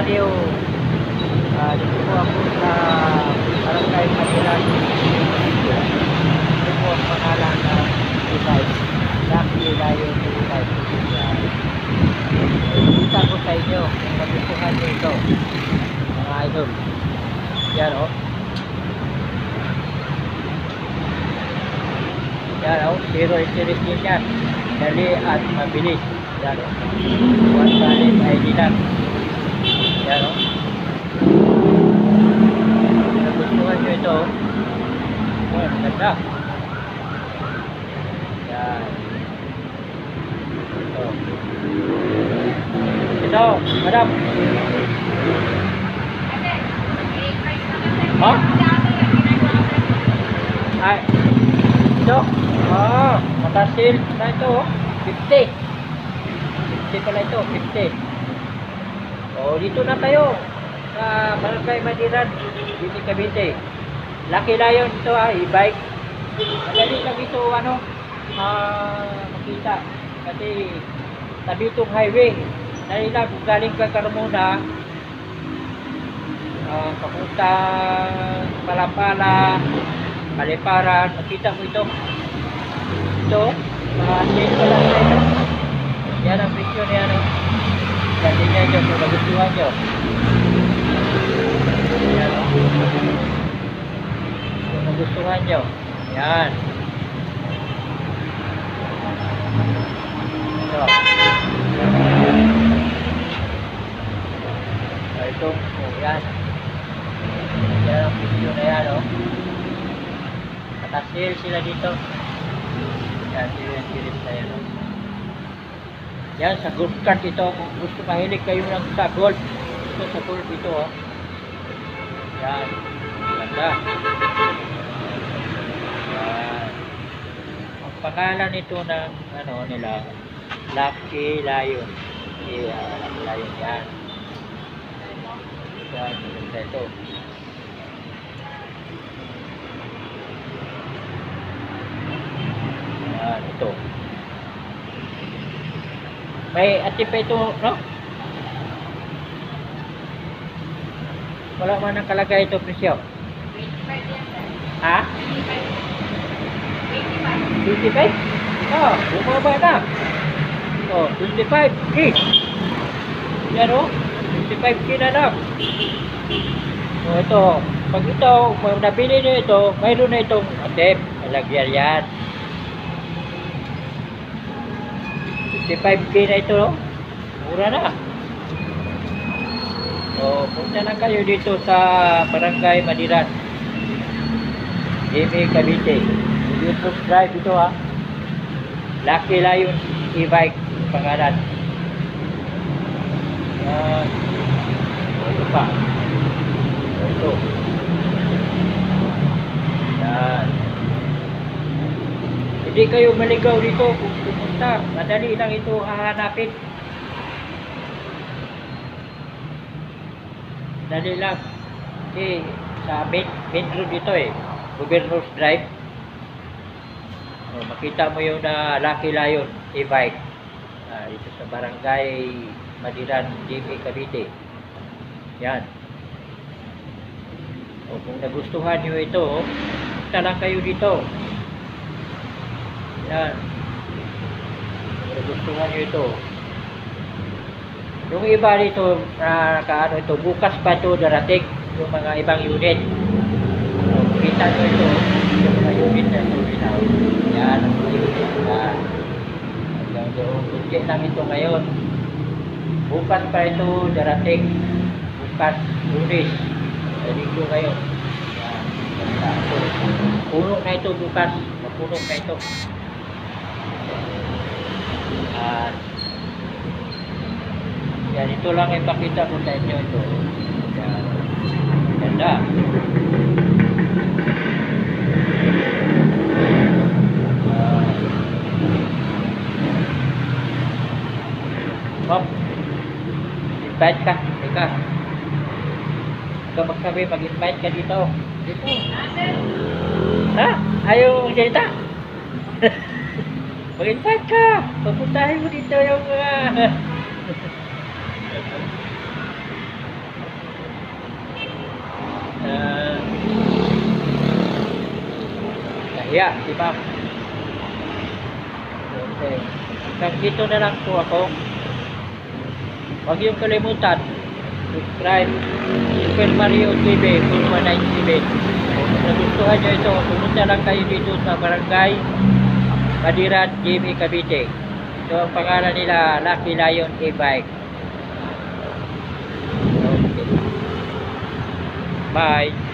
Aliw. Dito po ako sa Barangay Madiran. Ito po ang pangalan ng device. Lucky Lion device. Kita ko sa inyo kung magustuhan nyo ito, mga idol. Yan o. Yan o. Zero interest din yan. Dali at mabilis. Yan o. One valid ID lang. Yan o. Kung nagustuhan nyo ito, yan, ganda. Yan. Ito, madam. Ha? Ay. Ito. Matasil na ito. 50. 50 pala ito. 50. Dito na tayo. Sa Barangay Madiran. Dito Cavite. Lucky Lion ito e-bike. Madali lang ito makita. Kasi tabi itong highway. Dahil lang kung galing ka Carmona, papunta Palapala, Paliparan, makita mo ito. Ito, sale pa lang na ito. Yan ang presyo niya, no? Kasi niya ito, kung nagustuhan nyo. Yan, no? Kung nagustuhan nyo. Yan. Ito. Ito, yan. Yan ang video na yan, oh. Nakasil sila dito. Yan, series na yan, oh. Yan, sa golf cart ito. Kung gusto mahilig kayo lang sa golf. Ito sa golf ito, oh. Yan. Ganda. Yan. Ang pangalan nito ng, nila, Lucky Lion. Lucky Lion yan. Yan, maganda ito. Yan, ito. May atip pa ito, no? Wala man ang kalagay ito presyo. 25 ha? 25? Bumaba na. 25K. Yan o. 25K na lang. Ito. Pag ito, kung nabili nyo ito, mayroon na itong atip. Malagyan yan. 55K na ito, no? Mura na. Punta na kayo dito sa Barangay Madiran. Jimmy Cavite. YouTube Drive ito, ha. Lucky Lion e-bike pangalan. Ito pa. Ito. Yan. Hindi kayo maligaw dito kung pupunta. Madali lang ito hahanapin. Madali lang. Kasi sa main road dito Governor's Drive. Makita mo yung Lucky Lion e-bike. Dito sa Barangay Madiran, Jimmy Cavite. Yan. Kung nagustuhan nyo ito, punta lang kayo dito. Yan. Kung nagustuhan nyo ito. Yung iba dito, ito, bukas pa ito darating. Yung mga ibang unit. Kita nyo ito, yung mga unit na ito. Yan, ang unit. Yan. Kunti lang ito ngayon. Bukas pa ito darating. Bukas, Lunes. Linggo ngayon. Yan. Puno na ito bukas. Mapuno na ito. Yan, ito lang ipakita ko sa inyo ito. Yan. Ganda. Invite ka. Teka. Ikaw magsabi, mag-invite ka dito. Dito. Ha? Ayaw salita? Mag-invite ka. Papuntahin mo dito yung Yeah, si ma'am. Okay. Hanggang dito na lang po ako. Huwag yung kalimutan. Subscribe. Super Mario TV 4197. Kung nagustuhan nyo ito, pumunta lang kayo dito sa Barangay Madiran, Jimmy, Cavite. Ito ang pangalan nila, Lucky Lion e-bike. Okay. Bye.